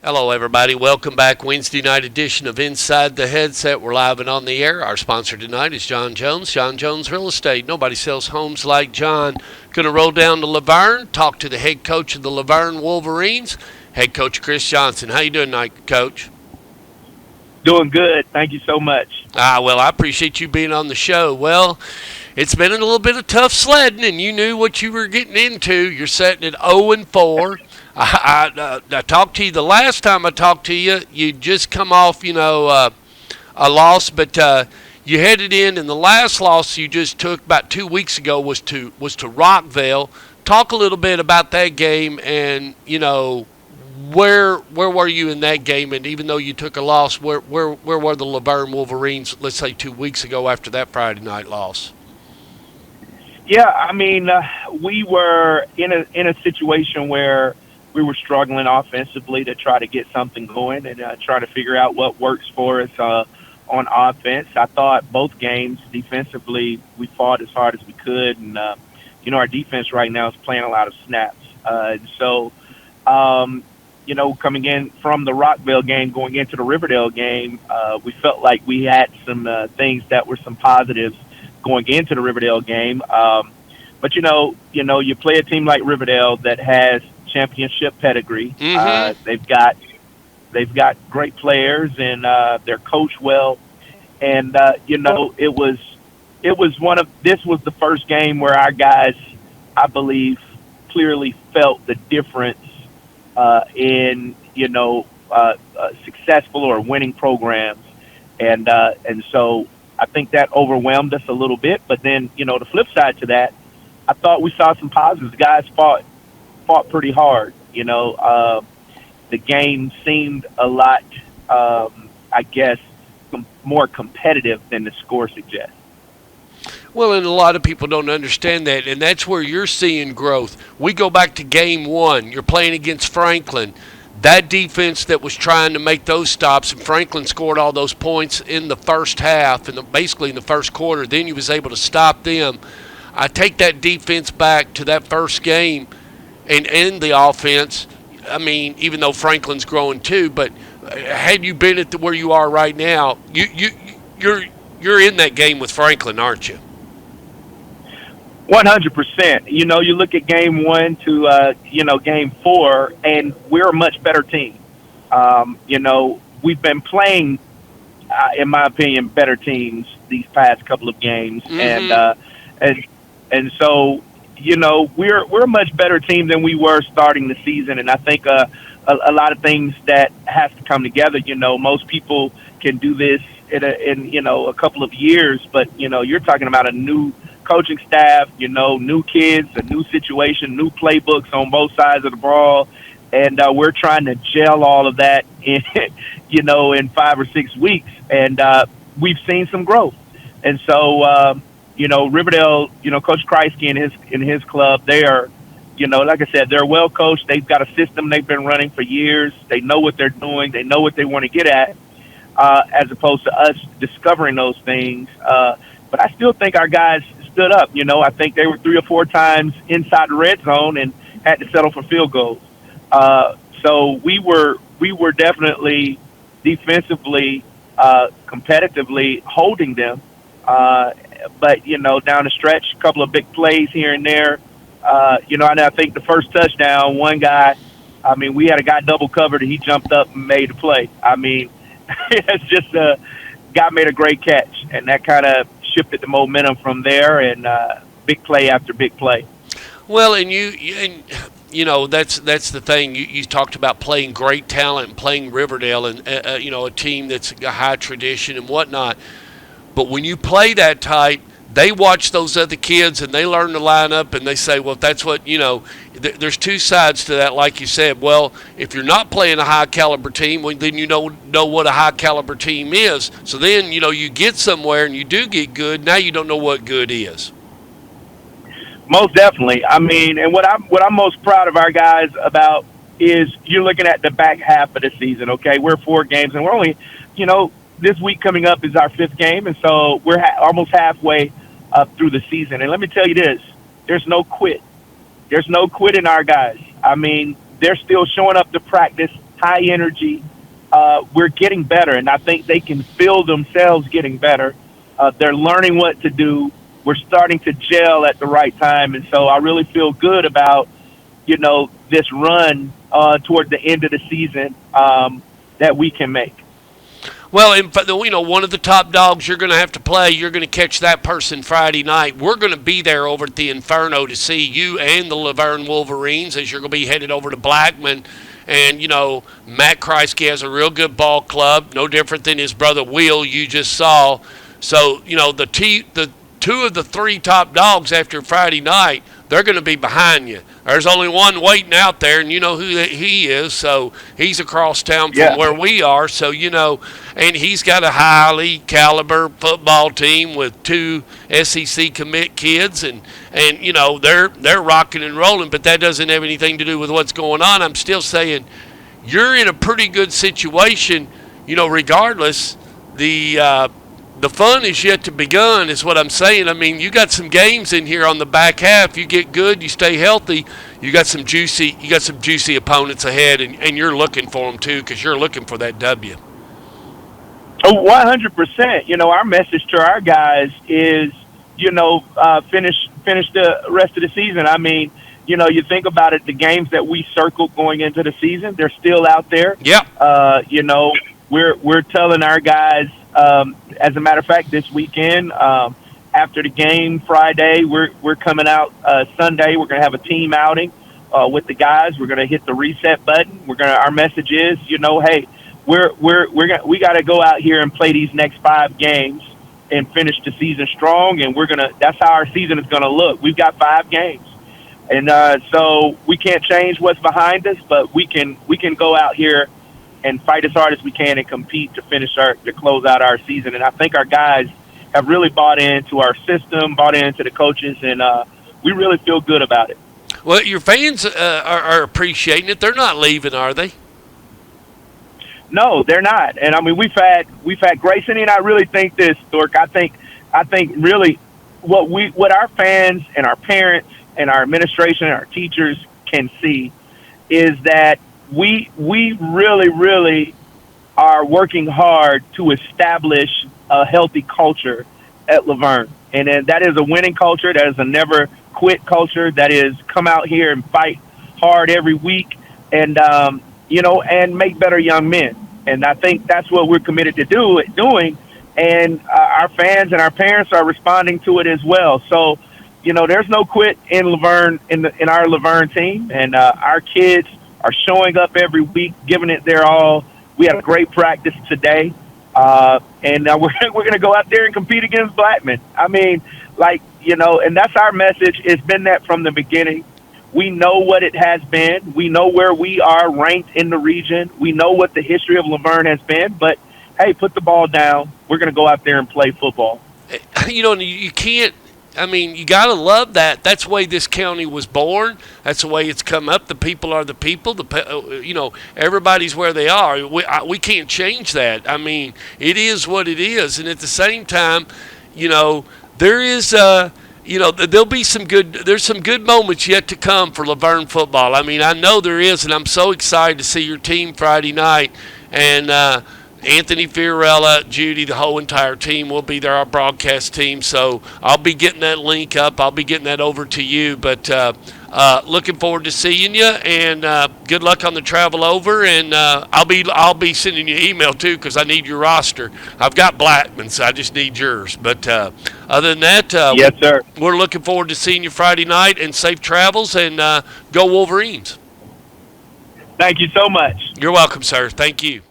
Hello, everybody. Welcome back. Wednesday night edition of Inside the Headset. We're live and on the air. Our sponsor tonight is John Jones. John Jones Real Estate. Nobody sells homes like John. Going to roll down to Laverne, talk to the head coach of the Laverne Wolverines, head coach Chris Johnson. How you doing tonight, Coach? Doing good. Thank you so much. Well, I appreciate you being on the show. Well, it's been a little bit of tough sledding, and you knew what you were getting into. You're sitting at 0-4. I talked to you the last time I talked to you. You just come off, a loss, but you headed in, and the last loss you just took about 2 weeks ago was to Rockville. Talk a little bit about that game, and where were you in that game? And even though you took a loss, where were the Laverne Wolverines? Let's say 2 weeks ago after that Friday night loss. Yeah, I mean, we were in a situation where we were struggling offensively to try to get something going and try to figure out what works for us on offense. I thought both games defensively we fought as hard as we could, and our defense right now is playing a lot of snaps. Coming in from the Rockville game, going into the Riverdale game, we felt like we had some things that were some positives going into the Riverdale game. But you play a team like Riverdale that has championship pedigree. Mm-hmm. They've got great players, and they're coached well. And this was the first game where our guys, I believe, clearly felt the difference in successful or winning programs, and so I think that overwhelmed us a little bit. But then the flip side to that, I thought we saw some positives. The guys fought pretty hard. The game seemed a lot, more competitive than the score suggests. Well, and a lot of people don't understand that, and that's where you're seeing growth. We go back to game one. You're playing against Franklin. That defense that was trying to make those stops, and Franklin scored all those points in the first half, and basically in the first quarter. Then you was able to stop them. I take that defense back to that first game, and the offense. I mean, even though Franklin's growing too, but had you been at where you are right now, you're in that game with Franklin, aren't you? 100%. You look at game one to game four, and we're a much better team. We've been playing, in my opinion, better teams these past couple of games, Mm-hmm. and so we're a much better team than we were starting the season, and I think a lot of things that has to come together. Most people can do this in a couple of years, but you're talking about a new coaching staff, new kids, a new situation, new playbooks on both sides of the ball, and we're trying to gel all of that in in 5 or 6 weeks, and we've seen some growth. And so Riverdale, Coach Kreisky and his club, they are, like I said, they're well coached. They've got a system they've been running for years. They know what they're doing. They know what they want to get at, as opposed to us discovering those things. But I still think our guys stood up. I think they were 3 or 4 times inside the red zone and had to settle for field goals. So we were definitely defensively, competitively holding them. But down the stretch, a couple of big plays here and there. And I think the first touchdown, one guy, we had a guy double covered and he jumped up and made the play. It's just guy made a great catch, and that kind of shifted the momentum from there, and big play after big play. Well, and that's the thing. You talked about playing great talent and playing Riverdale, and a team that's a high tradition and whatnot. But when you play that tight, they watch those other kids and they learn to line up, and they say, well, that's what, there's two sides to that, like you said. Well, if you're not playing a high-caliber team, well, then you know what a high-caliber team is. So then, you get somewhere and you do get good. Now you don't know what good is. Most definitely. And what I'm most proud of our guys about is you're looking at the back half of the season, okay? We're 4 games, and we're only, this week coming up is our 5th game, and so we're almost halfway through the season. And let me tell you this, there's no quit. There's no quit in our guys. They're still showing up to practice high energy. We're getting better, and I think they can feel themselves getting better. They're learning what to do. We're starting to gel at the right time, and so I really feel good about this run toward the end of the season that we can make. Well, one of the top dogs you're going to have to play, you're going to catch that person Friday night. We're going to be there over at the Inferno to see you and the Laverne Wolverines as you're going to be headed over to Blackman. And, Matt Kreisky has a real good ball club, no different than his brother Will you just saw. So, the two of the three top dogs after Friday night, they're going to be behind you. There's only one waiting out there, and you know who he is. So he's across town from where we are. So, and he's got a highly caliber football team with two SEC commit kids, and they're rocking and rolling. But that doesn't have anything to do with what's going on. I'm still saying you're in a pretty good situation, regardless. The fun is yet to begun, is what I'm saying. I mean, you got some games in here on the back half. You get good, you stay healthy. You got some juicy opponents ahead, and you're looking for them too, because you're looking for that W. Oh, 100%. Our message to our guys is, finish the rest of the season. I mean, you think about it, the games that we circled going into the season, they're still out there. Yeah. We're telling our guys. As a matter of fact, this weekend, after the game Friday, we're coming out Sunday. We're going to have a team outing with the guys. We're going to hit the reset button. Our message is, hey, we got to go out here and play these next 5 games and finish the season strong. And that's how our season is going to look. We've got 5 games, and so we can't change what's behind us, but we can go out here and fight as hard as we can and compete to close out our season. And I think our guys have really bought into our system, bought into the coaches, and we really feel good about it. Well, your fans are appreciating it. They're not leaving, are they? No, they're not. And I mean, we've had Grayson, and I really think this, Thork. I think really what our fans and our parents and our administration and our teachers can see is that we really, really are working hard to establish a healthy culture at Laverne. And that is a winning culture. That is a never quit culture. That is come out here and fight hard every week and make better young men. And I think that's what we're committed to doing. And our fans and our parents are responding to it as well. So, there's no quit in Laverne, in our Laverne team. And our kids are showing up every week, giving it their all. We had a great practice today, and we're going to go out there and compete against Blackman. I mean, and that's our message. It's been that from the beginning. We know what it has been. We know where we are ranked in the region. We know what the history of Laverne has been. But, hey, put the ball down. We're going to go out there and play football. You can't. I mean, you got to love that. That's the way this county was born. That's the way it's come up. The people are the people. Everybody's where they are. We can't change that. I mean, it is what it is. And at the same time, there is, there'll be there's some good moments yet to come for Laverne football. I mean, I know there is, and I'm so excited to see your team Friday night. And, Anthony Fiorella, Judy, the whole entire team will be there, our broadcast team. So I'll be getting that link up. I'll be getting that over to you. But looking forward to seeing you, and good luck on the travel over. And I'll be sending you an email too, because I need your roster. I've got Blackman, so I just need yours. But other than that, yes, sir. We're looking forward to seeing you Friday night, and safe travels, and go Wolverines. Thank you so much. You're welcome, sir. Thank you.